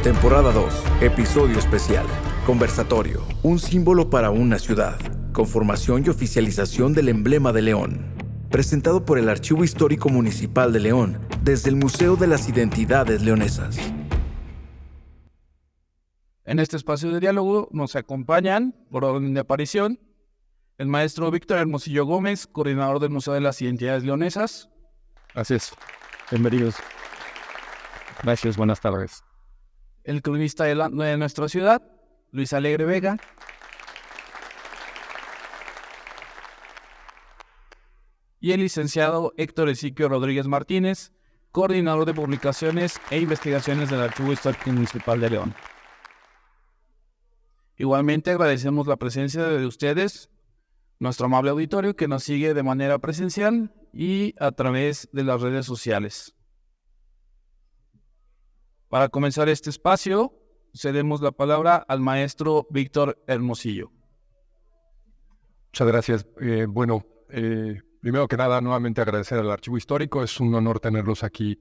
Temporada 2, episodio especial. Conversatorio, un símbolo para una ciudad. Conformación y oficialización del emblema de León. Presentado por el Archivo Histórico Municipal de León, desde el Museo de las Identidades Leonesas. En este espacio de diálogo nos acompañan, por orden de aparición, el maestro Víctor Hermosillo Gómez, coordinador del Museo de las Identidades Leonesas. Gracias. Bienvenidos. Gracias, buenas tardes. El cronista de nuestra ciudad, Luis Alegre Vega. Y el licenciado Héctor Ezequiel Rodríguez Martínez, coordinador de publicaciones e investigaciones del Archivo Histórico Municipal de León. Igualmente agradecemos la presencia de ustedes, nuestro amable auditorio que nos sigue de manera presencial y a través de las redes sociales. Para comenzar este espacio, cedemos la palabra al maestro Víctor Hermosillo. Muchas gracias. Primero que nada, nuevamente agradecer al Archivo Histórico. Es un honor tenerlos aquí.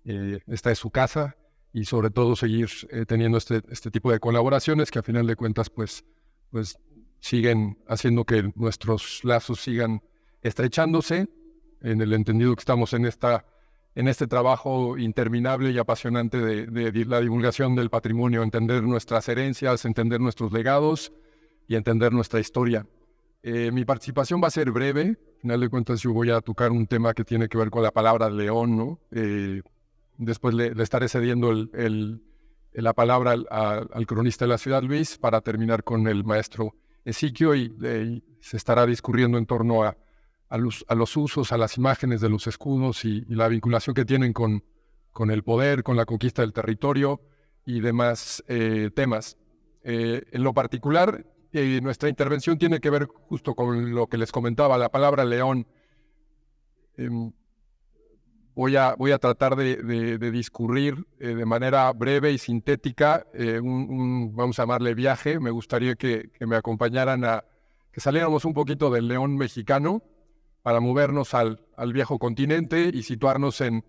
Esta es su casa y sobre todo seguir teniendo este tipo de colaboraciones que a final de cuentas pues siguen haciendo que nuestros lazos sigan estrechándose en el entendido que estamos en este trabajo interminable y apasionante de la divulgación del patrimonio, entender nuestras herencias, entender nuestros legados y entender nuestra historia. Mi participación va a ser breve. Al final de cuentas yo voy a tocar un tema que tiene que ver con la palabra león, ¿no? Después le estaré cediendo la palabra al cronista de la ciudad, Luis, para terminar con el maestro Ezequiel y se estará discurriendo en torno a los usos, a las imágenes de los escudos y la vinculación que tienen con el poder, con la conquista del territorio y demás temas. En lo particular, nuestra intervención tiene que ver justo con lo que les comentaba, la palabra león. Voy a tratar de discurrir de manera breve y sintética vamos a llamarle viaje. Me gustaría que me acompañaran que saliéramos un poquito del León mexicano para movernos al viejo continente y situarnos en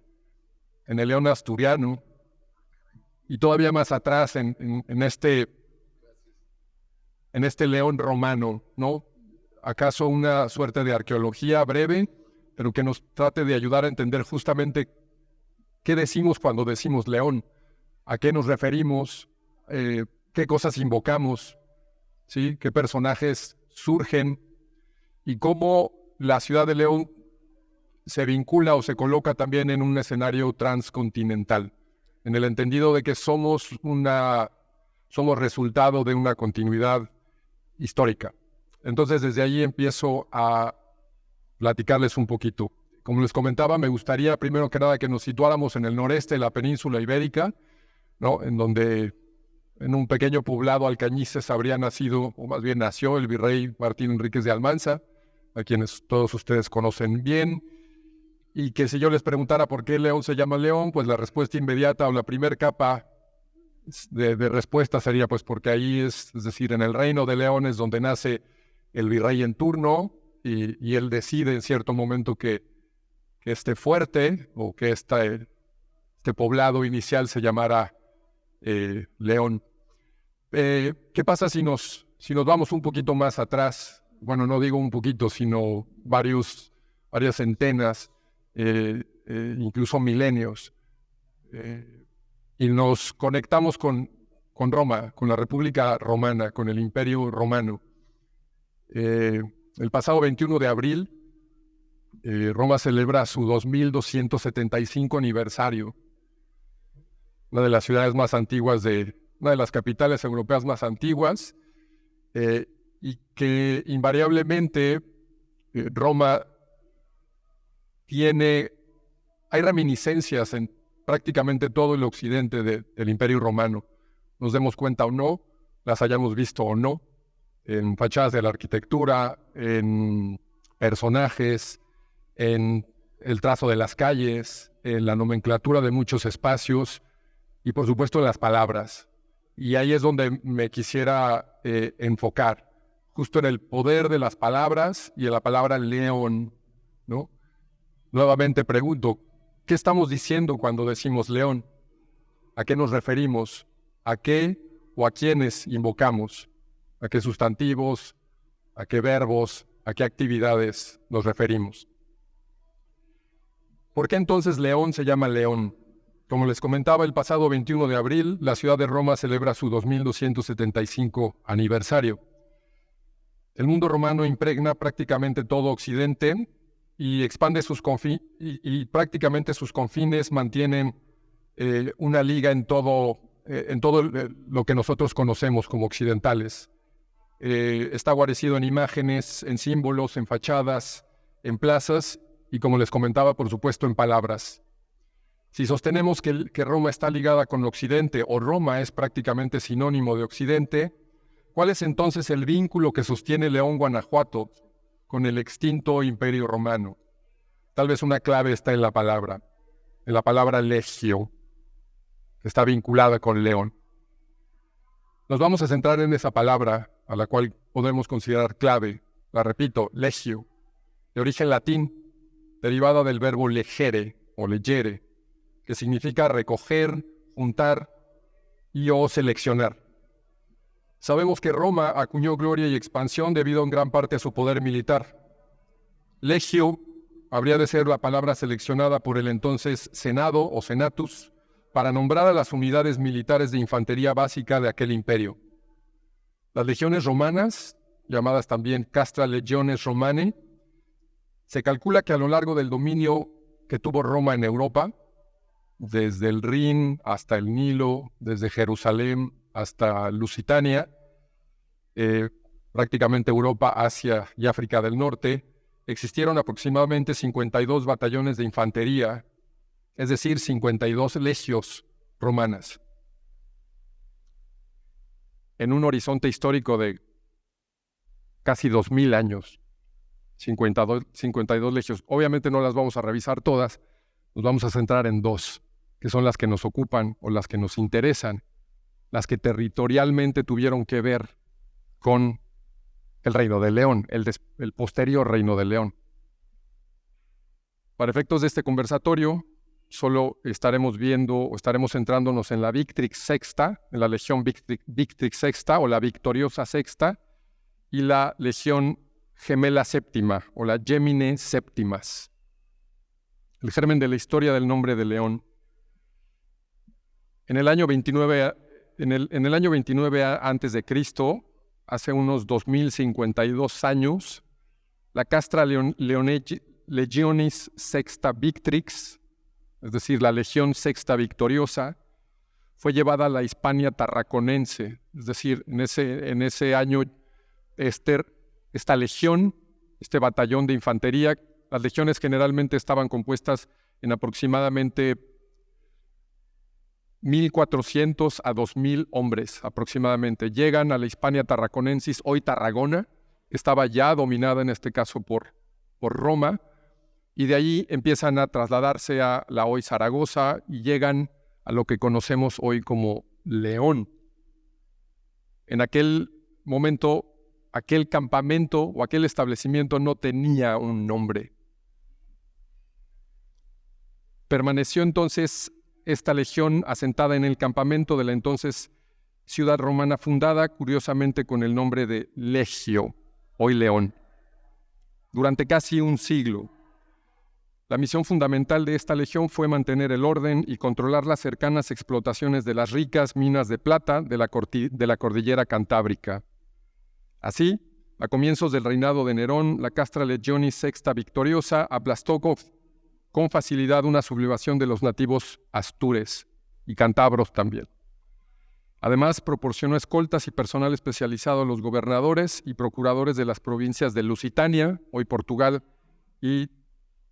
el León asturiano y todavía más atrás en este León romano, ¿no? ¿Acaso una suerte de arqueología breve, pero que nos trate de ayudar a entender justamente qué decimos cuando decimos León, a qué nos referimos, qué cosas invocamos, ¿sí? Qué personajes surgen y cómo la ciudad de León se vincula o se coloca también en un escenario transcontinental, en el entendido de que somos resultado de una continuidad histórica. Entonces desde ahí empiezo a platicarles un poquito. Como les comentaba, me gustaría primero que nada que nos situáramos en el noreste de la península ibérica, ¿no? En donde en un pequeño poblado Alcañices habría nacido, o más bien nació, el virrey Martín Enríquez de Almanza, a quienes todos ustedes conocen bien, y que si yo les preguntara por qué León se llama León, pues la respuesta inmediata o la primer capa de respuesta sería pues porque ahí es decir, en el reino de León es donde nace el virrey en turno, y él decide en cierto momento que este fuerte o que este poblado inicial se llamara León. ¿Qué pasa si nos vamos un poquito más atrás? Bueno, no digo un poquito, sino varias centenas, incluso milenios, y nos conectamos con Roma, con la República Romana, con el Imperio Romano. El pasado 21 de abril, Roma celebra su 2275 aniversario, una de las ciudades más antiguas, una de las capitales europeas más antiguas, y que invariablemente Roma hay reminiscencias en prácticamente todo el occidente del Imperio Romano. Nos demos cuenta o no, las hayamos visto o no, en fachadas de la arquitectura, en personajes, en el trazo de las calles, en la nomenclatura de muchos espacios y por supuesto en las palabras. Y ahí es donde me quisiera enfocar, justo en el poder de las palabras y en la palabra león, ¿no? Nuevamente pregunto, ¿qué estamos diciendo cuando decimos león? ¿A qué nos referimos? a qué o a quiénes invocamos, a qué sustantivos, a qué verbos, a qué actividades nos referimos. ¿Por qué entonces León se llama León? Como les comentaba, el pasado 21 de abril, la ciudad de Roma celebra su 2275 aniversario. El mundo romano impregna prácticamente todo Occidente y expande y prácticamente sus confines mantienen una liga en todo lo que nosotros conocemos como occidentales. Está guarecido en imágenes, en símbolos, en fachadas, en plazas y, como les comentaba, por supuesto, en palabras. Si sostenemos que Roma está ligada con Occidente o Roma es prácticamente sinónimo de Occidente, ¿cuál es entonces el vínculo que sostiene León, Guanajuato, con el extinto Imperio Romano? Tal vez una clave está en la palabra legio, que está vinculada con León. Nos vamos a centrar en esa palabra, a la cual podemos considerar clave. La repito, legio, de origen latín, derivada del verbo legere o legere, que significa recoger, juntar o seleccionar. Sabemos que Roma acuñó gloria y expansión debido en gran parte a su poder militar. Legio habría de ser la palabra seleccionada por el entonces Senado o Senatus para nombrar a las unidades militares de infantería básica de aquel imperio. Las legiones romanas, llamadas también Castra Legiones Romanae, se calcula que a lo largo del dominio que tuvo Roma en Europa, desde el Rin hasta el Nilo, desde Jerusalén hasta Lusitania, prácticamente Europa, Asia y África del Norte, existieron aproximadamente 52 batallones de infantería, es decir, 52 legios romanas. En un horizonte histórico de casi 2000 años, 52 legios. Obviamente no las vamos a revisar todas, nos vamos a centrar en dos, que son las que nos ocupan o las que nos interesan, las que territorialmente tuvieron que ver con el Reino de León, el posterior Reino de León. Para efectos de este conversatorio, solo estaremos viendo o estaremos centrándonos en la Victrix Sexta, en la Legión Victrix Sexta o la Victoriosa Sexta, y la Legión Gemela Séptima o la Gemine Septimas. El germen de la historia del nombre de León. En el año 29 antes de Cristo, hace unos 2052 años, la Castra Legionis Sexta Victrix, es decir, la Legión Sexta Victoriosa, fue llevada a la Hispania Tarraconense, es decir, en ese año esta legión, este batallón de infantería, las legiones generalmente estaban compuestas en aproximadamente 1,400 a 2,000 hombres aproximadamente. Llegan a la Hispania Tarraconensis, hoy Tarragona, que estaba ya dominada en este caso por Roma, y de allí empiezan a trasladarse a la hoy Zaragoza y llegan a lo que conocemos hoy como León. En aquel momento, aquel campamento o aquel establecimiento no tenía un nombre. Permaneció entonces esta legión asentada en el campamento de la entonces ciudad romana fundada, curiosamente con el nombre de Legio, hoy León, durante casi un siglo. La misión fundamental de esta legión fue mantener el orden y controlar las cercanas explotaciones de las ricas minas de plata de la cordillera Cantábrica. Así, a comienzos del reinado de Nerón, la Castra Legionis Sexta Victoriosa aplastó con facilidad una sublevación de los nativos astures y cántabros también. Además, proporcionó escoltas y personal especializado a los gobernadores y procuradores de las provincias de Lusitania, hoy Portugal, y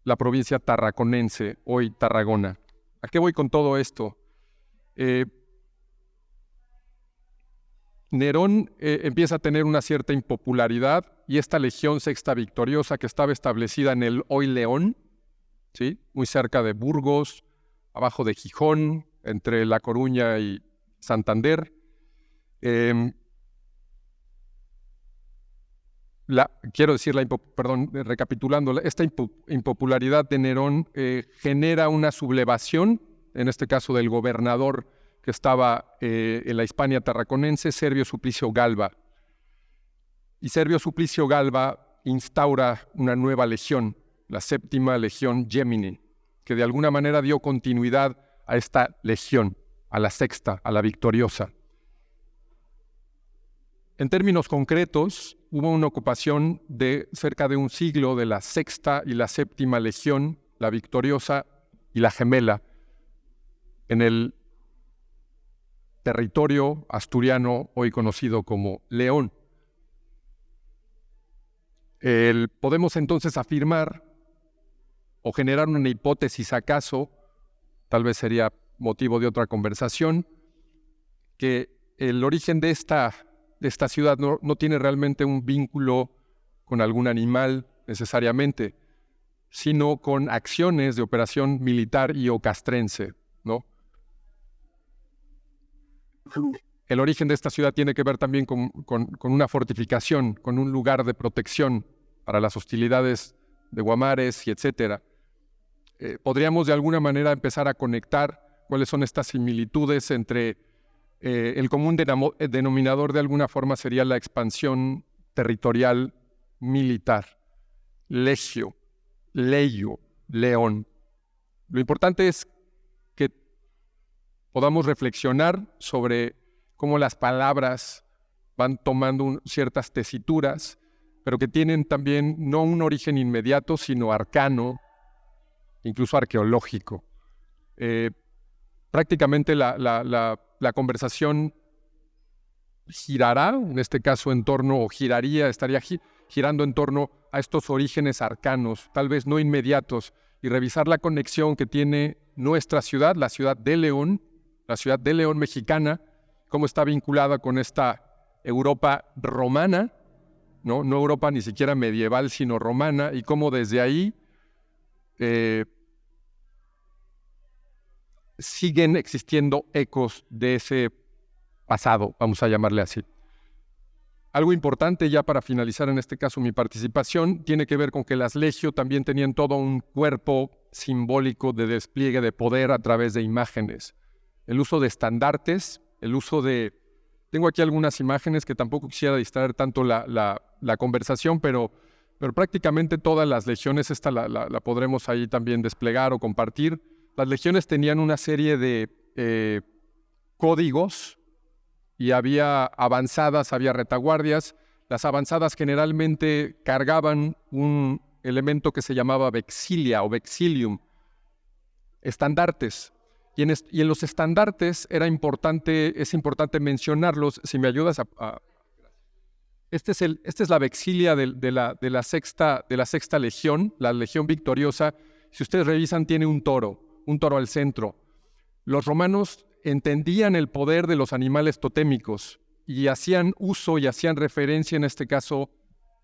la provincia tarraconense, hoy Tarragona. ¿A qué voy con todo esto? Nerón empieza a tener una cierta impopularidad y esta legión sexta victoriosa que estaba establecida en el hoy León, ¿sí?, muy cerca de Burgos, abajo de Gijón, entre La Coruña y Santander. Recapitulando, esta impopularidad de Nerón genera una sublevación, en este caso del gobernador que estaba en la Hispania tarraconense, Servio Suplicio Galba. Y Servio Suplicio Galba instaura una nueva legión, la séptima legión Gemini, que de alguna manera dio continuidad a esta legión, a la sexta, a la victoriosa. En términos concretos, hubo una ocupación de cerca de un siglo de la sexta y la séptima legión, la victoriosa y la gemela, en el territorio asturiano hoy conocido como León. Podemos entonces afirmar o generar una hipótesis acaso, tal vez sería motivo de otra conversación, que el origen de esta ciudad no tiene realmente un vínculo con algún animal necesariamente, sino con acciones de operación militar y o castrense, ¿no? El origen de esta ciudad tiene que ver también con una fortificación, con un lugar de protección para las hostilidades de Guamares y etcétera. Podríamos de alguna manera empezar a conectar cuáles son estas similitudes entre el común denominador de alguna forma sería la expansión territorial militar. Legio, leio, león. Lo importante es que podamos reflexionar sobre cómo las palabras van tomando ciertas tesituras, pero que tienen también no un origen inmediato, sino arcano, incluso arqueológico. Prácticamente la conversación girará, en este caso estaría girando en torno a estos orígenes arcanos, tal vez no inmediatos, y revisar la conexión que tiene nuestra ciudad, la ciudad de León mexicana, cómo está vinculada con esta Europa romana, no Europa ni siquiera medieval, sino romana, y cómo desde ahí siguen existiendo ecos de ese pasado, vamos a llamarle así. Algo importante ya para finalizar en este caso mi participación tiene que ver con que las legio también tenían todo un cuerpo simbólico de despliegue de poder a través de imágenes. El uso de estandartes, tengo aquí algunas imágenes que tampoco quisiera distraer tanto la conversación, pero prácticamente todas las legiones, esta la podremos ahí también desplegar o compartir. Las legiones tenían una serie de códigos y había avanzadas, había retaguardias. Las avanzadas generalmente cargaban un elemento que se llamaba vexilia o vexilium, estandartes. Y en los estandartes es importante mencionarlos. Si me ayudas Esta es la vexilia de la sexta legión, la legión victoriosa. Si ustedes revisan, tiene un toro al centro. Los romanos entendían el poder de los animales totémicos y hacían uso y hacían referencia, en este caso,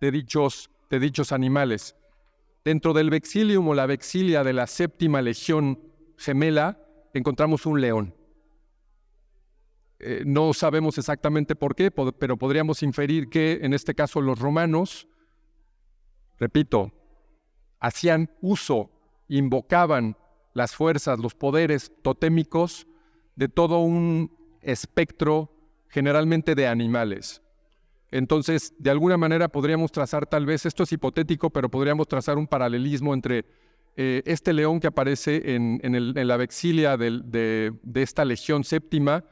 de dichos animales. Dentro del vexilium o la vexilia de la séptima legión gemela, encontramos un león. No sabemos exactamente por qué, pero podríamos inferir que, en este caso, los romanos, repito, hacían uso, invocaban las fuerzas, los poderes totémicos de todo un espectro generalmente de animales. Entonces, de alguna manera podríamos trazar, tal vez, esto es hipotético, pero podríamos trazar un paralelismo entre este león que aparece en la vexilia de esta legión séptima,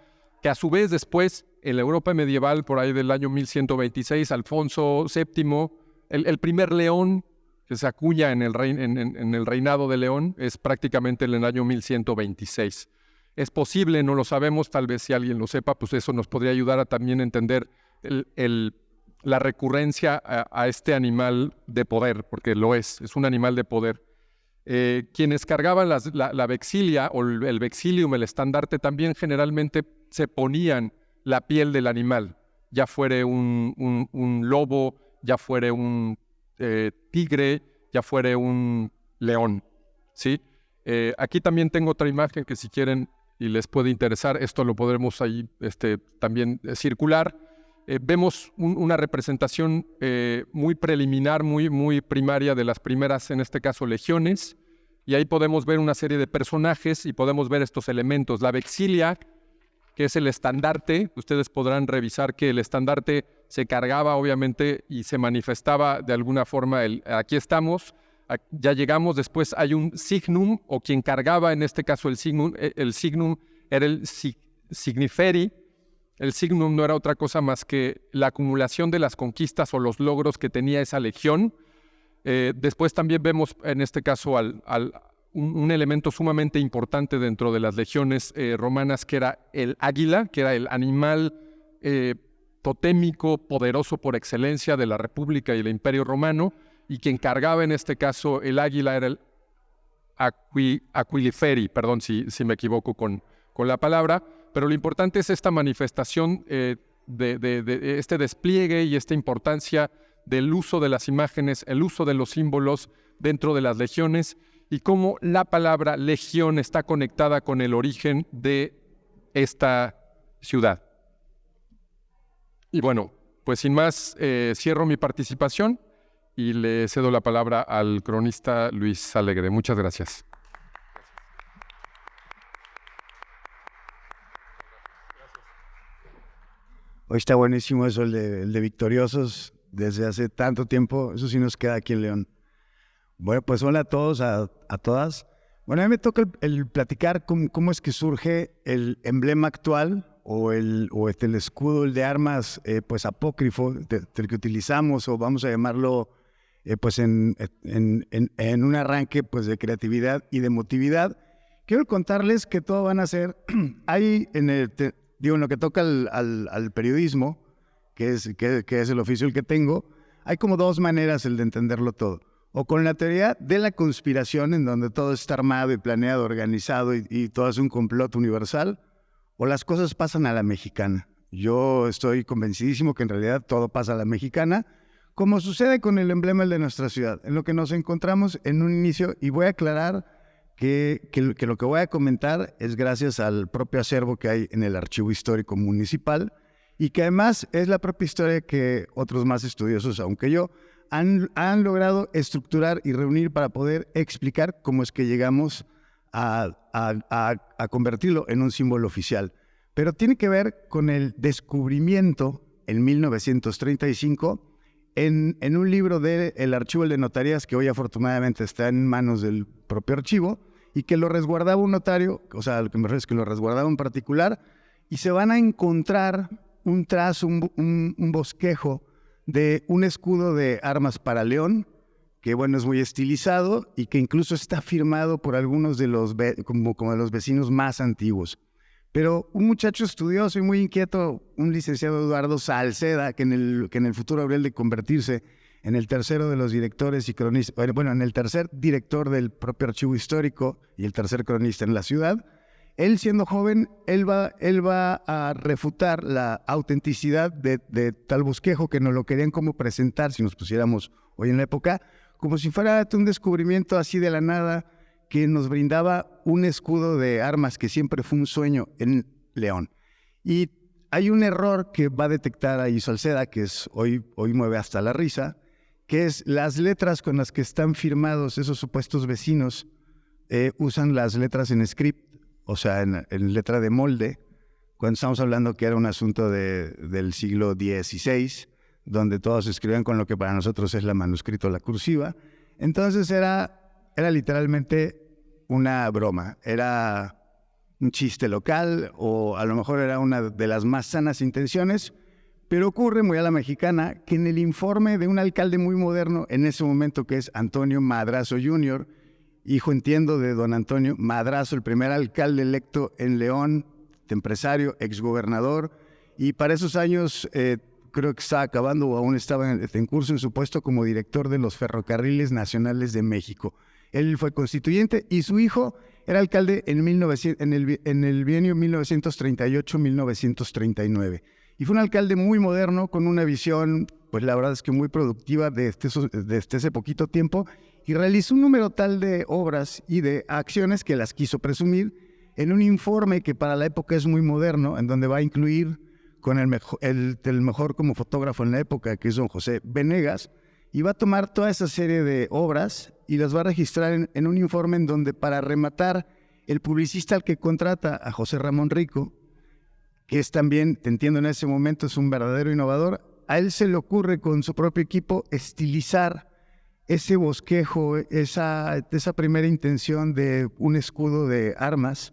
que a su vez después, en la Europa medieval, por ahí del año 1126, Alfonso VII, el primer león que se acuña en el reinado de León, es prácticamente en el año 1126. Es posible, no lo sabemos, tal vez si alguien lo sepa, pues eso nos podría ayudar a también entender la recurrencia a este animal de poder, porque lo es un animal de poder. Quienes cargaban la vexilia o el vexilium, el estandarte, también generalmente se ponían la piel del animal, ya fuere un lobo, ya fuere un tigre, ya fuere un león, ¿sí? Aquí también tengo otra imagen que si quieren y les puede interesar, esto lo podremos ahí también circular. Vemos una representación muy preliminar, muy primaria de las primeras, en este caso, legiones, y ahí podemos ver una serie de personajes y podemos ver estos elementos. La vexilia que es el estandarte. Ustedes podrán revisar que el estandarte se cargaba, obviamente, y se manifestaba de alguna forma aquí estamos, ya llegamos. Después hay un signum, o quien cargaba, en este caso el signum era el signiferi. El signum no era otra cosa más que la acumulación de las conquistas o los logros que tenía esa legión. Después también vemos, en este caso, un elemento sumamente importante dentro de las legiones romanas, que era el águila, que era el animal totémico, poderoso por excelencia de la República y el Imperio Romano, y quien cargaba en este caso el águila era el aquiliferi, perdón si me equivoco con la palabra, pero lo importante es esta manifestación de este despliegue y esta importancia del uso de las imágenes, el uso de los símbolos dentro de las legiones, y cómo la palabra legión está conectada con el origen de esta ciudad. Y bueno, pues sin más, cierro mi participación y le cedo la palabra al cronista Luis Alegre. Muchas gracias. Hoy está buenísimo eso, el de victoriosos desde hace tanto tiempo. Eso sí nos queda aquí en León. Bueno, pues hola a todos, a todas. Bueno, a mí me toca el platicar cómo es que surge el emblema actual o el escudo, el de armas, pues apócrifo, del que utilizamos, o vamos a llamarlo, pues en un arranque pues de creatividad y de emotividad. Quiero contarles que todo van a ser, hay en lo que toca al periodismo, que es el oficio el que tengo, hay como dos maneras el de entenderlo todo. O con la teoría de la conspiración, en donde todo está armado y planeado, organizado y todo es un complot universal, o las cosas pasan a la mexicana. Yo estoy convencidísimo que en realidad todo pasa a la mexicana, como sucede con el emblema de nuestra ciudad, en lo que nos encontramos en un inicio, y voy a aclarar que lo que voy a comentar es gracias al propio acervo que hay en el Archivo Histórico Municipal, y que además es la propia historia que otros más estudiosos, aunque yo, han logrado estructurar y reunir para poder explicar cómo es que llegamos a convertirlo en un símbolo oficial. Pero tiene que ver con el descubrimiento en 1935 en un libro del Archivo de Notarías, que hoy afortunadamente está en manos del propio archivo, y que lo resguardaba un notario, o sea, lo que me refiero es que lo resguardaba un particular, y se van a encontrar un trazo, un bosquejo de un escudo de armas para León, que bueno, es muy estilizado y que incluso está firmado por algunos de los como de los vecinos más antiguos. Pero un muchacho estudioso y muy inquieto, un licenciado Eduardo Salceda, que en el futuro habría de convertirse en el tercero de los directores y cronistas, bueno, en el tercer director del propio Archivo Histórico y el tercer cronista en la ciudad. Él, siendo joven, él va a refutar la autenticidad de tal bosquejo, que nos lo querían como presentar, si nos pusiéramos hoy en la época, como si fuera un descubrimiento así de la nada, que nos brindaba un escudo de armas que siempre fue un sueño en León. Y hay un error que va a detectar ahí Salceda, que es hoy mueve hasta la risa, que es las letras con las que están firmados esos supuestos vecinos, usan las letras en script, o sea, en letra de molde, cuando estamos hablando que era un asunto del siglo XVI, donde todos escribían con lo que para nosotros es la manuscrito, la cursiva. Entonces era literalmente una broma, era un chiste local, o a lo mejor era una de las más sanas intenciones, pero ocurre muy a la mexicana que en el informe de un alcalde muy moderno en ese momento, que es Antonio Madrazo Jr., hijo, entiendo, de don Antonio Madrazo, el primer alcalde electo en León, empresario, exgobernador, y para esos años creo que estaba acabando o aún estaba en curso en su puesto como director de los Ferrocarriles Nacionales de México. Él fue constituyente y su hijo era alcalde en el bienio 1938-1939. Y fue un alcalde muy moderno, con una visión, pues la verdad es que muy productiva desde ese poquito tiempo, y realizó un número tal de obras y de acciones que las quiso presumir en un informe que para la época es muy moderno, en donde va a incluir con el mejor como fotógrafo en la época, que es don José Venegas, y va a tomar toda esa serie de obras y las va a registrar en un informe en donde, para rematar, el publicista al que contrata, a José Ramón Rico, que es también, te entiendo, en ese momento es un verdadero innovador, a él se le ocurre con su propio equipo estilizar ese bosquejo, esa primera intención de un escudo de armas,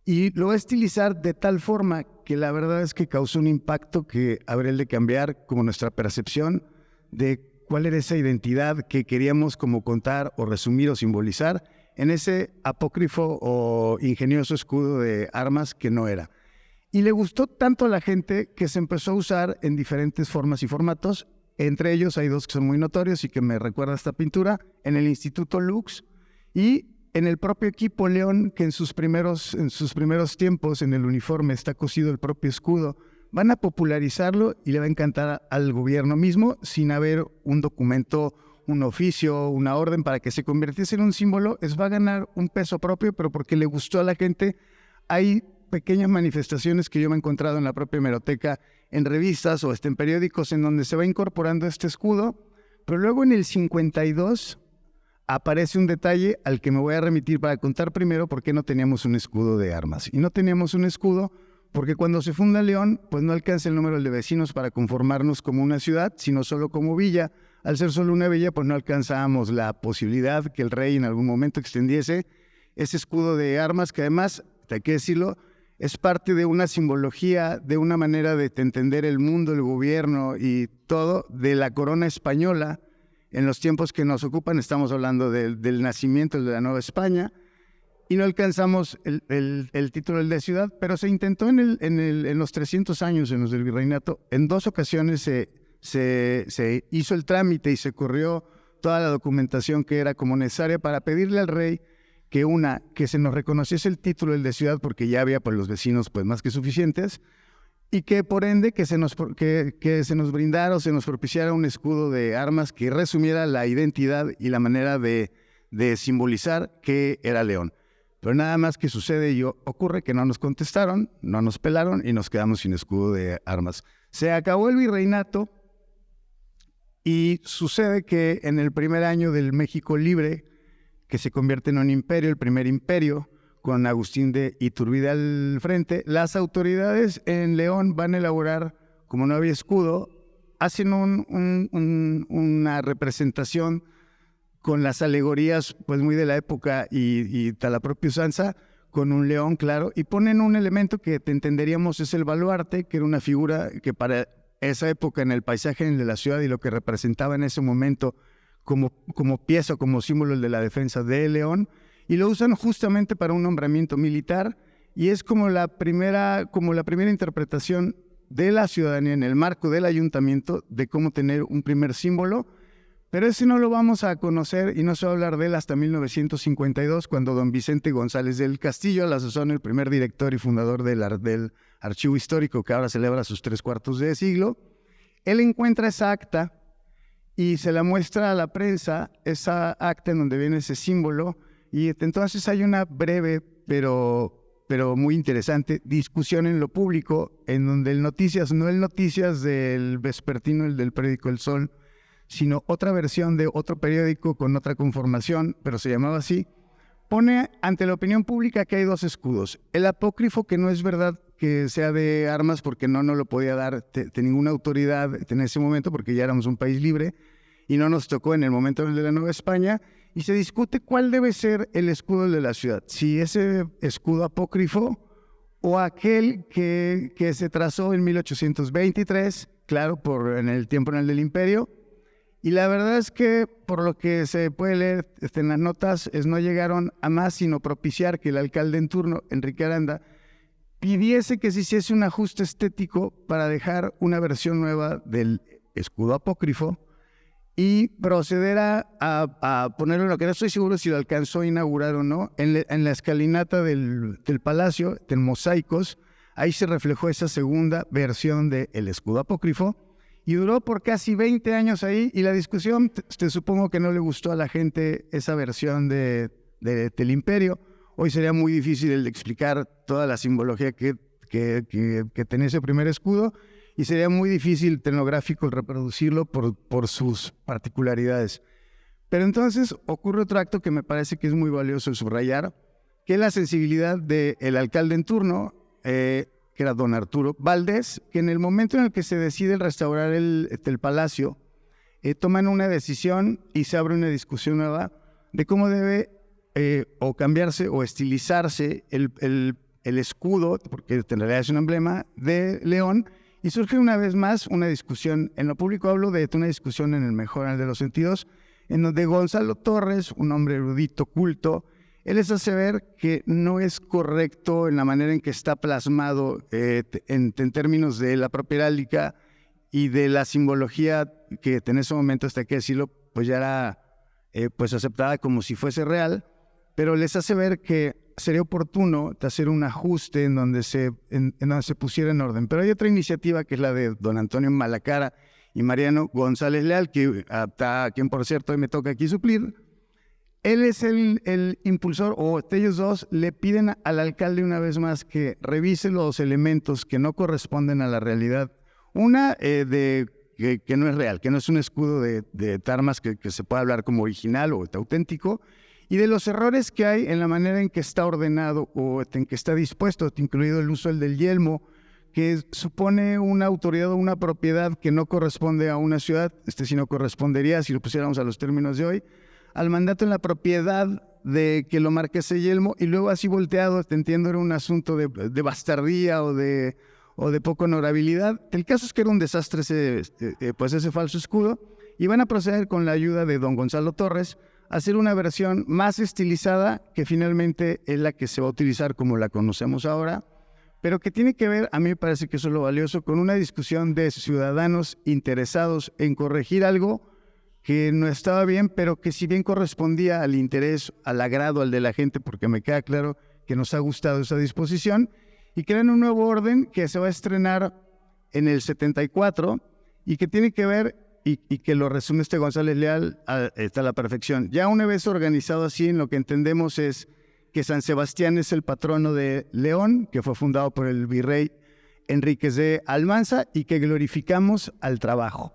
y lo va a estilizar de tal forma que la verdad es que causó un impacto que habría de cambiar como nuestra percepción de cuál era esa identidad que queríamos como contar o resumir o simbolizar en ese apócrifo o ingenioso escudo de armas que no era. Y le gustó tanto a la gente que se empezó a usar en diferentes formas y formatos. Entre ellos hay dos que son muy notorios y que me recuerda esta pintura, en el Instituto Lux y en el propio equipo León, que en sus primeros tiempos en el uniforme está cosido el propio escudo. Van a popularizarlo y le va a encantar al gobierno mismo sin haber un documento, un oficio, una orden para que se convirtiese en un símbolo. Va a ganar un peso propio, pero porque le gustó a la gente. Hay pequeñas manifestaciones que yo me he encontrado en la propia hemeroteca, en revistas o en periódicos en donde se va incorporando este escudo, pero luego en el 52 aparece un detalle al que me voy a remitir para contar primero por qué no teníamos un escudo de armas. Y no teníamos un escudo porque cuando se funda León, pues no alcanza el número de vecinos para conformarnos como una ciudad, sino solo como villa. Al ser solo una villa, pues no alcanzábamos la posibilidad que el rey en algún momento extendiese ese escudo de armas, que además, hay que decirlo, es parte de una simbología, de una manera de entender el mundo, el gobierno y todo de la corona española. En los tiempos que nos ocupan estamos hablando del nacimiento de la Nueva España y no alcanzamos el título de ciudad, pero se intentó en los 300 años en los del virreinato. En 2 ocasiones se hizo el trámite y se corrió toda la documentación que era como necesaria para pedirle al rey que se nos reconociese el título de ciudad, porque ya había por los vecinos pues más que suficientes, y que por ende que se nos brindara o se nos propiciara un escudo de armas que resumiera la identidad y la manera de simbolizar que era León. Pero nada más que sucede y ocurre que no nos contestaron, no nos pelaron y nos quedamos sin escudo de armas. Se acabó el virreinato y sucede que en el primer año del México Libre, que se convierte en un imperio, el primer imperio, con Agustín de Iturbide al frente, las autoridades en León van a elaborar, como no había escudo, hacen una representación con las alegorías pues muy de la época y de la propia usanza, con un león, claro, y ponen un elemento que te entenderíamos es el baluarte, que era una figura que para esa época en el paisaje de la ciudad y lo que representaba en ese momento como pieza, como símbolo de la defensa de León, y lo usan justamente para un nombramiento militar, y es como la primera interpretación de la ciudadanía en el marco del ayuntamiento de cómo tener un primer símbolo, pero ese no lo vamos a conocer y no se va a hablar de él hasta 1952, cuando don Vicente González del Castillo, a la sazón el primer director y fundador del Archivo Histórico, que ahora celebra sus 3/4 de siglo, él encuentra esa acta y se la muestra a la prensa, esa acta en donde viene ese símbolo, y entonces hay una breve, pero muy interesante, discusión en lo público, en donde no el Noticias del vespertino, el del periódico El Sol, sino otra versión de otro periódico con otra conformación, pero se llamaba así, pone ante la opinión pública que hay 2 escudos. El apócrifo, que no es verdad que sea de armas, porque no lo podía dar ninguna autoridad en ese momento, porque ya éramos un país libre, y no nos tocó en el momento de la Nueva España, y se discute cuál debe ser el escudo de la ciudad, si ese escudo apócrifo o aquel que se trazó en 1823, claro, en el tiempo en el del Imperio. Y la verdad es que, por lo que se puede leer en las notas, no llegaron a más sino propiciar que el alcalde en turno, Enrique Aranda, pidiese que se hiciese un ajuste estético para dejar una versión nueva del escudo apócrifo y proceder a ponerlo en lo que no estoy seguro si lo alcanzó a inaugurar o no, en la escalinata del palacio, en mosaicos. Ahí se reflejó esa segunda versión del escudo apócrifo, y duró por casi 20 años ahí, y la discusión, te supongo que no le gustó a la gente esa versión del imperio. Hoy sería muy difícil el explicar toda la simbología que tenía ese primer escudo, y sería muy difícil tecnográfico el reproducirlo por sus particularidades. Pero entonces ocurre otro acto que me parece que es muy valioso el subrayar, que es la sensibilidad del alcalde en turno. que era don Arturo Valdés, que en el momento en el que se decide restaurar el palacio, toman una decisión y se abre una discusión nueva de cómo debe o cambiarse o estilizarse el escudo, porque en realidad es un emblema de León, y surge una vez más una discusión. En lo público hablo de una discusión en el mejor de los sentidos, en donde Gonzalo Torres, un hombre erudito, culto, él les hace ver que no es correcto en la manera en que está plasmado en términos de la propia heráldica y de la simbología que en ese momento, hasta que decirlo, pues ya era pues aceptada como si fuese real, pero les hace ver que sería oportuno hacer un ajuste en donde se pusiera en orden. Pero hay otra iniciativa que es la de don Antonio Malacara y Mariano González Leal, a quien por cierto hoy me toca aquí suplir. Él es el impulsor, o ellos dos le piden al alcalde una vez más que revise los elementos que no corresponden a la realidad. Una que no es real, que no es un escudo de armas que se pueda hablar como original o auténtico, y de los errores que hay en la manera en que está ordenado o en que está dispuesto, incluido el uso del yelmo, que supone una autoridad o una propiedad que no corresponde a una ciudad, sino correspondería, si lo pusiéramos a los términos de hoy, al mandato en la propiedad de que lo marque ese yelmo, y luego así volteado, te entiendo, era un asunto de bastardía o de poca honorabilidad. El caso es que era un desastre ese falso escudo, y van a proceder con la ayuda de don Gonzalo Torres a hacer una versión más estilizada, que finalmente es la que se va a utilizar como la conocemos ahora, pero que tiene que ver, a mí me parece que eso es lo valioso, con una discusión de ciudadanos interesados en corregir algo que no estaba bien, pero que si bien correspondía al interés, al agrado, al de la gente, porque me queda claro que nos ha gustado esa disposición, y crean un nuevo orden que se va a estrenar en el 74 y que tiene que ver, y que lo resume González Leal está a la perfección. Ya una vez organizado así, en lo que entendemos es que San Sebastián es el patrono de León, que fue fundado por el virrey Enríquez de Almanza, y que glorificamos al trabajo.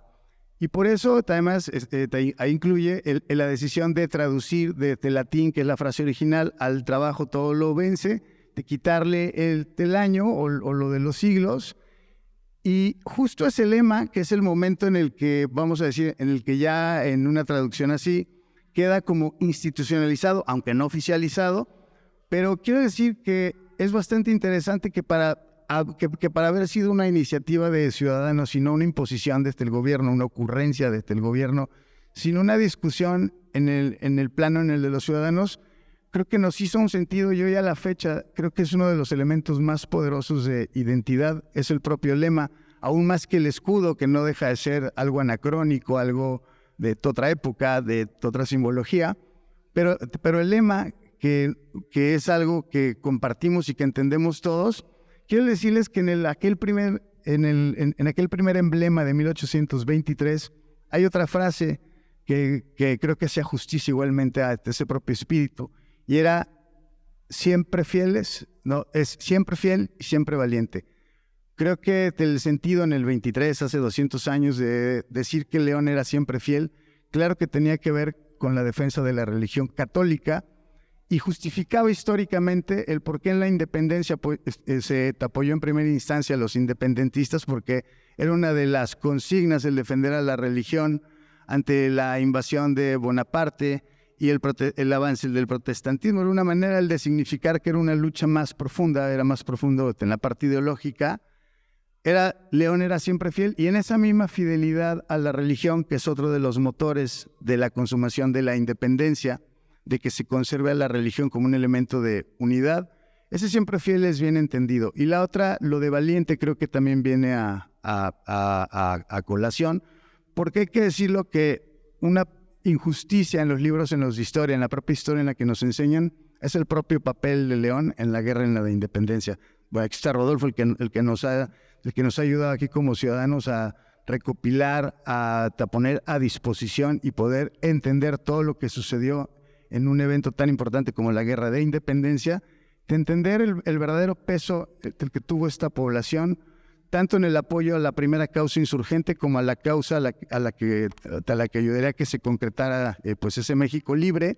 Y por eso, además, ahí incluye la decisión de traducir de latín, que es la frase original, al trabajo todo lo vence, de quitarle el año o lo de los siglos. Y justo ese lema, que es el momento en el que, vamos a decir, en el que ya en una traducción así, queda como institucionalizado, aunque no oficializado, pero quiero decir que es bastante interesante que para haber sido una iniciativa de ciudadanos y no una imposición desde el gobierno, una ocurrencia desde el gobierno, sino una discusión en el plano en el de los ciudadanos, creo que nos hizo un sentido. Yo ya a la fecha creo que es uno de los elementos más poderosos de identidad, es el propio lema, aún más que el escudo, que no deja de ser algo anacrónico, algo de otra época, de otra simbología, pero el lema, que es algo que compartimos y que entendemos todos. Quiero decirles que en aquel primer emblema de 1823 hay otra frase que creo que hacía justicia igualmente a ese propio espíritu, y era siempre fieles, no, es siempre fiel y siempre valiente. Creo que el sentido en el 23, hace 200 años, de decir que León era siempre fiel, claro que tenía que ver con la defensa de la religión católica, y justificaba históricamente el por qué en la independencia se apoyó en primera instancia a los independentistas, porque era una de las consignas el defender a la religión ante la invasión de Bonaparte y el avance del protestantismo. Era una manera de significar que era una lucha más profunda, era más profundo en la parte ideológica. León era siempre fiel, y en esa misma fidelidad a la religión, que es otro de los motores de la consumación de la independencia, de que se conserve a la religión como un elemento de unidad, ese siempre fiel es bien entendido. Y la otra, lo de valiente, creo que también viene a colación, porque hay que decirlo que una injusticia en los libros, en los de historia, en la propia historia en la que nos enseñan, es el propio papel de León en la guerra, en la de independencia. Bueno, aquí está Rodolfo, el que nos ha ayudado aquí como ciudadanos a recopilar, a poner a disposición y poder entender todo lo que sucedió en un evento tan importante como la Guerra de Independencia, de entender el verdadero peso del que tuvo esta población, tanto en el apoyo a la primera causa insurgente como a la causa a la que ayudaría a que se concretara pues ese México libre,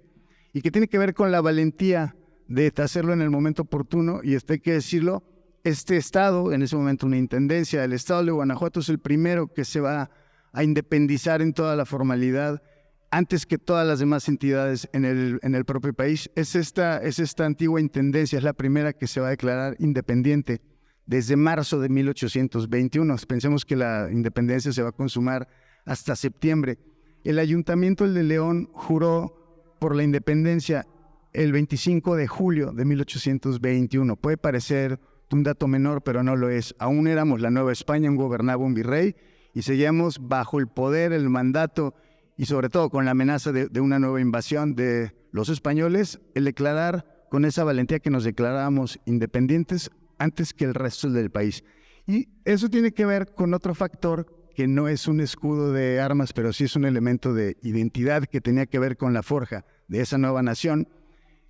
y que tiene que ver con la valentía de hacerlo en el momento oportuno. Y esto hay que decirlo, este estado, en ese momento una intendencia, el estado de Guanajuato es el primero que se va a independizar en toda la formalidad, antes que todas las demás entidades en el propio país. Es esta antigua intendencia, es la primera que se va a declarar independiente desde marzo de 1821. Pensemos que la independencia se va a consumar hasta septiembre. El Ayuntamiento de León juró por la independencia el 25 de julio de 1821. Puede parecer un dato menor, pero no lo es. Aún éramos la Nueva España, aún gobernaba un virrey y seguíamos bajo el poder, el mandato y sobre todo con la amenaza de una nueva invasión de los españoles. El declarar con esa valentía que nos declarábamos independientes antes que el resto del país. Y eso tiene que ver con otro factor que no es un escudo de armas, pero sí es un elemento de identidad que tenía que ver con la forja de esa nueva nación.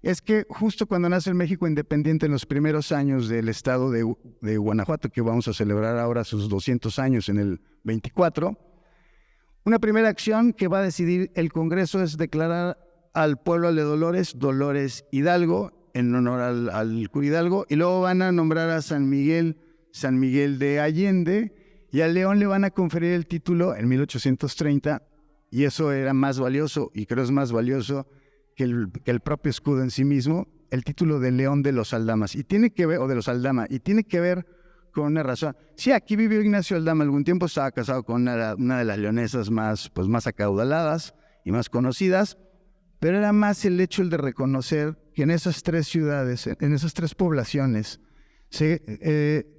Es que justo cuando nace el México independiente, en los primeros años del estado de Guanajuato, que vamos a celebrar ahora sus 200 años en el 24, una primera acción que va a decidir el Congreso es declarar al pueblo de Dolores Hidalgo, en honor al cura Hidalgo, y luego van a nombrar a San Miguel de Allende, y a León le van a conferir el título en 1830, y eso era más valioso, y creo es más valioso que el propio escudo en sí mismo, el título de León de los Aldamas, y tiene que ver, o de los Aldama, y tiene que ver con una razón. Sí, aquí vivió Ignacio Aldama algún tiempo, estaba casado con una de las leonesas más acaudaladas y más conocidas, pero era más el hecho de reconocer que en esas tres ciudades, en esas tres poblaciones,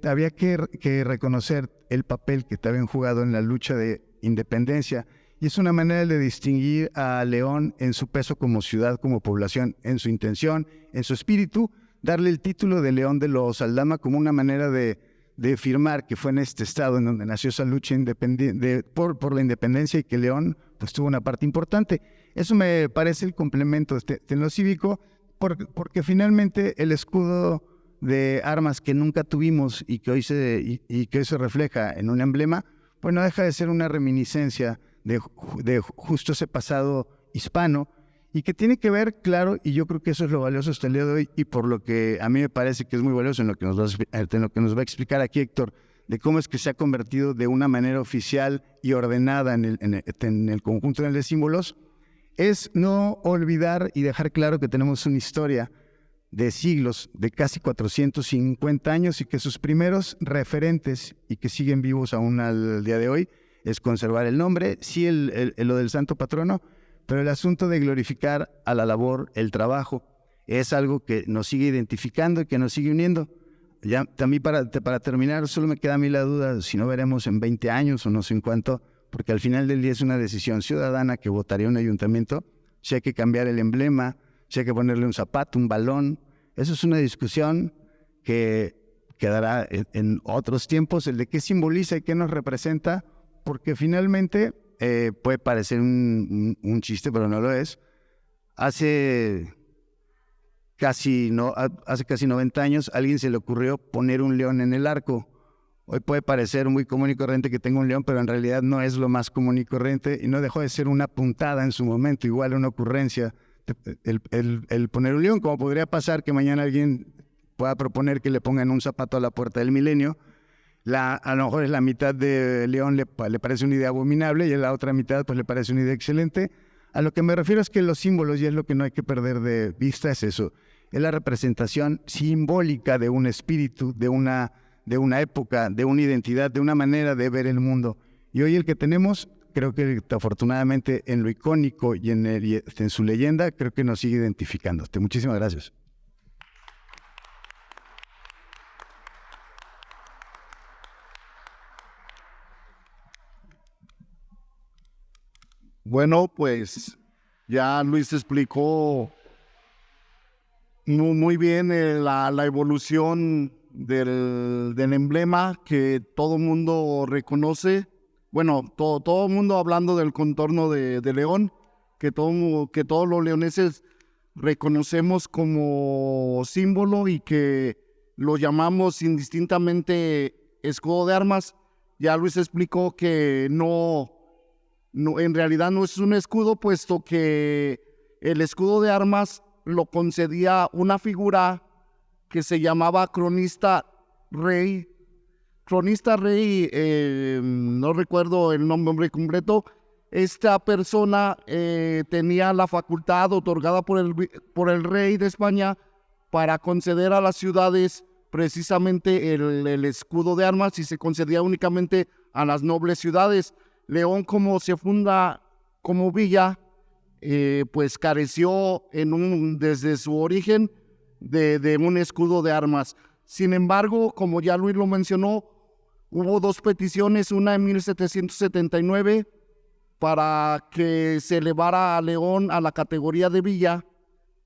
había que reconocer el papel que te habían jugado en la lucha de independencia, y es una manera de distinguir a León en su peso como ciudad, como población, en su intención, en su espíritu, darle el título de León de los Aldama como una manera de firmar que fue en este estado en donde nació esa lucha por la independencia y que León pues tuvo una parte importante. Eso me parece el complemento en lo cívico, porque finalmente el escudo de armas que nunca tuvimos y que hoy se refleja en un emblema, pues no deja de ser una reminiscencia de justo ese pasado hispano, y que tiene que ver, claro, y yo creo que eso es lo valioso hasta el día de hoy, y por lo que a mí me parece que es muy valioso en lo que nos va a explicar aquí Héctor, de cómo es que se ha convertido de una manera oficial y ordenada en el conjunto de símbolos, es no olvidar y dejar claro que tenemos una historia de siglos, de casi 450 años, y que sus primeros referentes, y que siguen vivos aún al día de hoy, es conservar el nombre, sí lo del santo patrono, pero el asunto de glorificar a la labor, el trabajo, es algo que nos sigue identificando y que nos sigue uniendo. Ya también para terminar, solo me queda a mí la duda si no veremos en 20 años o no sé en cuánto, porque al final del día es una decisión ciudadana que votaría un ayuntamiento, si hay que cambiar el emblema, si hay que ponerle un zapato, un balón. Eso es una discusión que quedará en otros tiempos, el de qué simboliza y qué nos representa, porque finalmente puede parecer un chiste, pero no lo es. Hace casi 90 años a alguien se le ocurrió poner un león en el arco. Hoy puede parecer muy común y corriente que tenga un león, pero en realidad no es lo más común y corriente, y no dejó de ser una puntada en su momento, igual una ocurrencia, el poner un león, como podría pasar que mañana alguien pueda proponer que le pongan un zapato a la puerta del milenio. A lo mejor es la mitad de león le parece una idea abominable y a la otra mitad pues le parece una idea excelente. A lo que me refiero es que los símbolos, y es lo que no hay que perder de vista, es eso. Es la representación simbólica de un espíritu, de una época, de una identidad, de una manera de ver el mundo. Y hoy el que tenemos, creo que afortunadamente en lo icónico y en su leyenda, creo que nos sigue identificando. Muchísimas gracias. Bueno, pues ya Luis explicó muy bien la evolución del emblema que todo mundo reconoce. Bueno, todo mundo hablando del contorno de León, que todos los leoneses reconocemos como símbolo y que lo llamamos indistintamente escudo de armas. Ya Luis explicó que no, en realidad no es un escudo, puesto que el escudo de armas lo concedía una figura que se llamaba cronista rey, no recuerdo el nombre completo. Esta persona tenía la facultad otorgada por el rey de España para conceder a las ciudades precisamente el escudo de armas, y se concedía únicamente a las nobles ciudades. León, como se funda como villa, pues careció desde su origen de un escudo de armas. Sin embargo, como ya Luis lo mencionó, hubo dos peticiones, una en 1779 para que se elevara a León a la categoría de villa.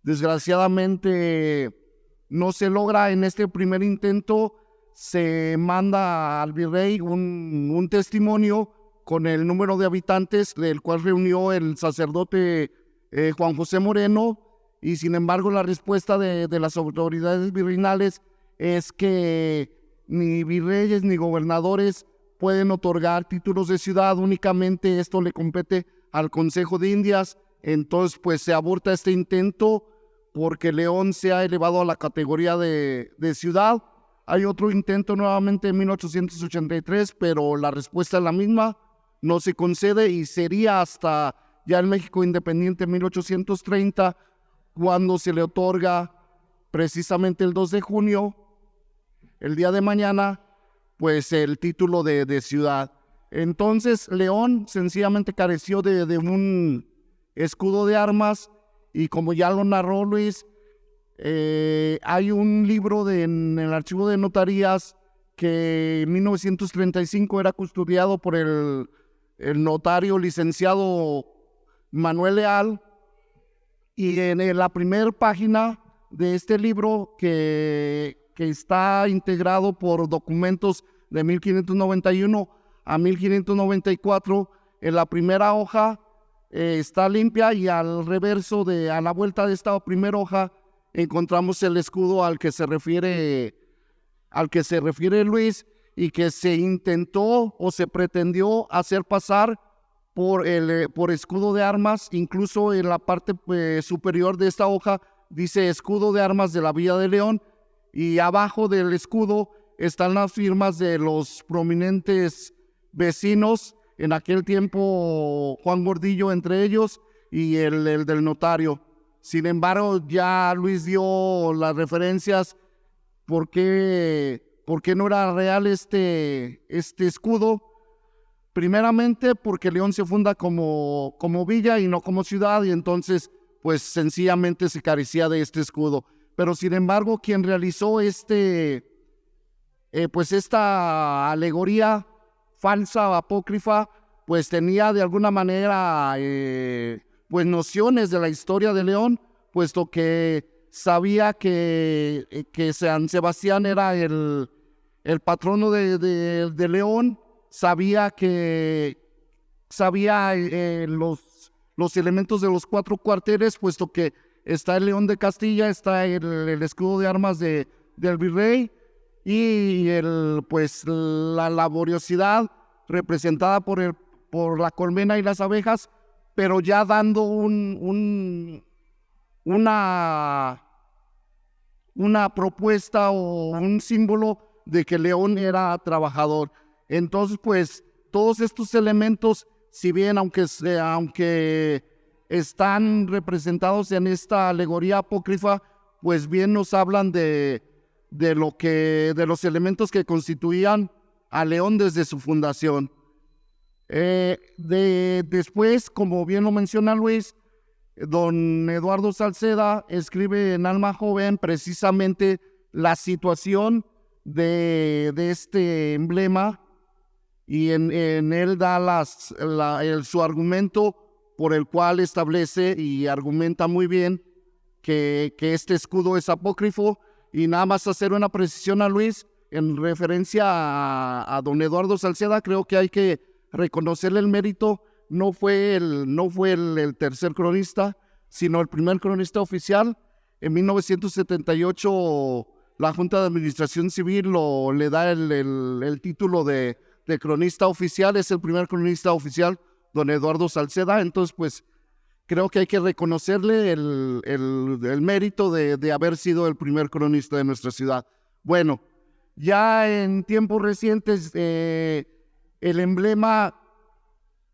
Desgraciadamente no se logra. En este primer intento se manda al virrey un testimonio con el número de habitantes, del cual reunió el sacerdote Juan José Moreno, y sin embargo la respuesta de las autoridades virreinales es que ni virreyes ni gobernadores pueden otorgar títulos de ciudad, únicamente esto le compete al Consejo de Indias. Entonces pues se aborta este intento porque León se ha elevado a la categoría de ciudad. Hay otro intento nuevamente en 1883, pero la respuesta es la misma, no se concede, y sería hasta ya el México independiente en 1830 cuando se le otorga precisamente el 2 de junio, el día de mañana, pues el título de ciudad. Entonces León sencillamente careció de un escudo de armas, y como ya lo narró Luis, hay un libro en el archivo de notarías que en 1935 era custodiado por el notario licenciado Manuel Leal, y en la primera página de este libro, que está integrado por documentos de 1591 a 1594, en la primera hoja está limpia, y al reverso, a la vuelta de esta primera hoja, encontramos el escudo al que se refiere Luis, y que se intentó o se pretendió hacer pasar por escudo de armas. Incluso en la parte superior de esta hoja dice escudo de armas de la Villa de León, y abajo del escudo están las firmas de los prominentes vecinos en aquel tiempo, Juan Gordillo entre ellos, y el del notario. Sin embargo, ya Luis dio las referencias por qué no era real este escudo. Primeramente porque León se funda como villa y no como ciudad, y entonces pues sencillamente se carecía de este escudo. Pero sin embargo, quien realizó esta alegoría falsa, apócrifa, pues tenía de alguna manera pues nociones de la historia de León, puesto que sabía que San Sebastián era el patrono de León, sabía los elementos de los 4 cuarteles, puesto que está el León de Castilla, está el escudo de armas del virrey, y la laboriosidad representada por la colmena y las abejas, pero ya dando una propuesta o un símbolo de que León era trabajador. Entonces, pues, todos estos elementos, si bien aunque están representados en esta alegoría apócrifa, pues bien nos hablan de los elementos que constituían a León desde su fundación. Después, como bien lo menciona Luis, don Eduardo Salceda escribe en Alma Joven precisamente la situación de este emblema, y en él da su argumento por el cual establece y argumenta muy bien que este escudo es apócrifo. Y nada más hacer una precisión a Luis en referencia a don Eduardo Salceda, creo que hay que reconocerle el mérito. No fue el tercer cronista, sino el primer cronista oficial. En 1978 la Junta de Administración Civil le da el título de cronista oficial. Es el primer cronista oficial, don Eduardo Salceda. Entonces, pues, creo que hay que reconocerle el mérito de haber sido el primer cronista de nuestra ciudad. Bueno, Ya en tiempos recientes el emblema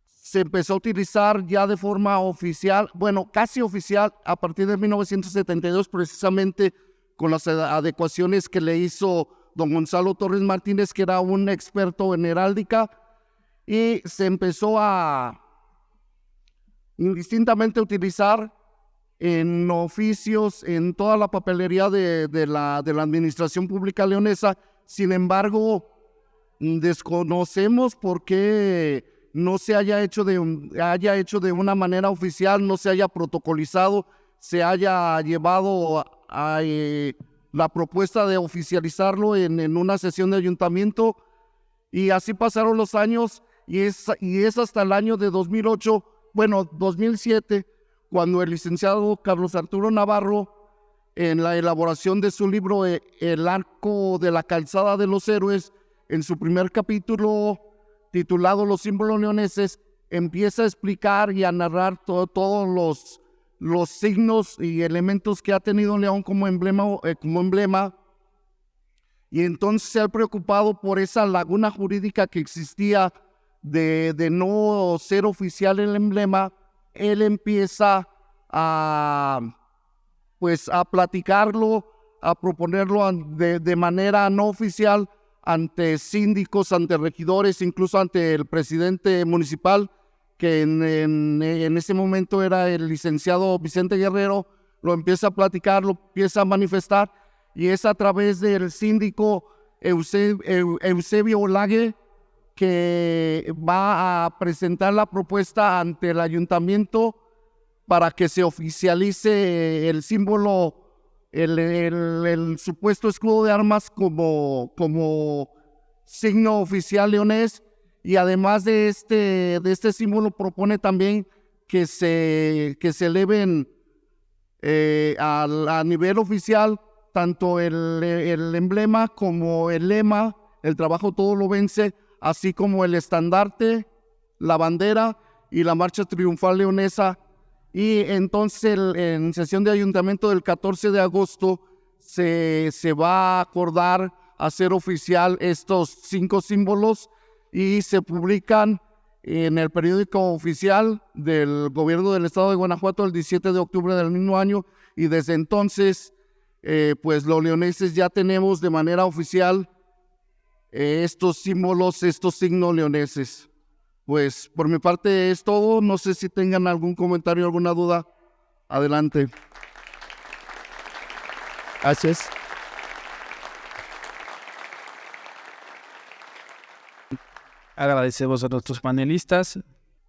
se empezó a utilizar ya de forma oficial, bueno, casi oficial, a partir de 1972, precisamente con las adecuaciones que le hizo don Gonzalo Torres Martínez, que era un experto en heráldica, y se empezó a indistintamente utilizar en oficios, en toda la papelería de la administración pública leonesa. Sin embargo, desconocemos por qué no se haya hecho de una manera oficial, no se haya protocolizado, se haya llevado a la propuesta de oficializarlo en una sesión de ayuntamiento, y así pasaron los años, y es hasta el año de 2007, cuando el licenciado Carlos Arturo Navarro, en la elaboración de su libro El Arco de la Calzada de los Héroes, en su primer capítulo titulado Los símbolos leoneses, empieza a explicar y a narrar todos los signos y elementos que ha tenido León como emblema. Y entonces se ha preocupado por esa laguna jurídica que existía de no ser oficial el emblema. Él empieza a platicarlo, a proponerlo de manera no oficial ante síndicos, ante regidores, incluso ante el presidente municipal, que en ese momento era el licenciado Vicente Guerrero. Lo empieza a platicar, lo empieza a manifestar, y es a través del síndico Eusebio Olague que va a presentar la propuesta ante el ayuntamiento para que se oficialice el símbolo, el supuesto escudo de armas como signo oficial leonés. Y además de este símbolo, propone también que se eleven a nivel oficial tanto el emblema como el lema, el trabajo todo lo vence, así como el estandarte, la bandera y la marcha triunfal leonesa. Y entonces en sesión de ayuntamiento del 14 de agosto se va a acordar hacer oficial estos 5 símbolos, y se publican en el periódico oficial del gobierno del estado de Guanajuato el 17 de octubre del mismo año. Y desde entonces, pues los leoneses ya tenemos de manera oficial estos símbolos, estos signos leoneses. Pues por mi parte es todo. No sé si tengan algún comentario, alguna duda. Adelante. Gracias. Agradecemos a nuestros panelistas.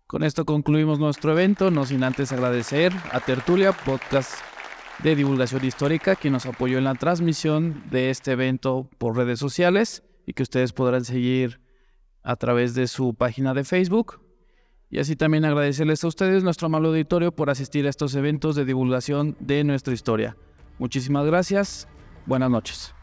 Con esto concluimos nuestro evento, no sin antes agradecer a Tertulia, podcast de divulgación histórica, quien nos apoyó en la transmisión de este evento por redes sociales y que ustedes podrán seguir a través de su página de Facebook. Y así también agradecerles a ustedes, nuestro amable auditorio, por asistir a estos eventos de divulgación de nuestra historia. Muchísimas gracias. Buenas noches.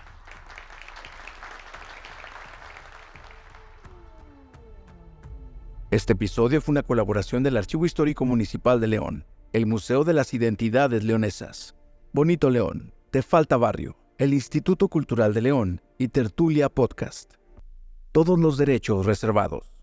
Este episodio fue una colaboración del Archivo Histórico Municipal de León, el Museo de las Identidades Leonesas, Bonito León, Te Falta Barrio, el Instituto Cultural de León y Tertulia Podcast. Todos los derechos reservados.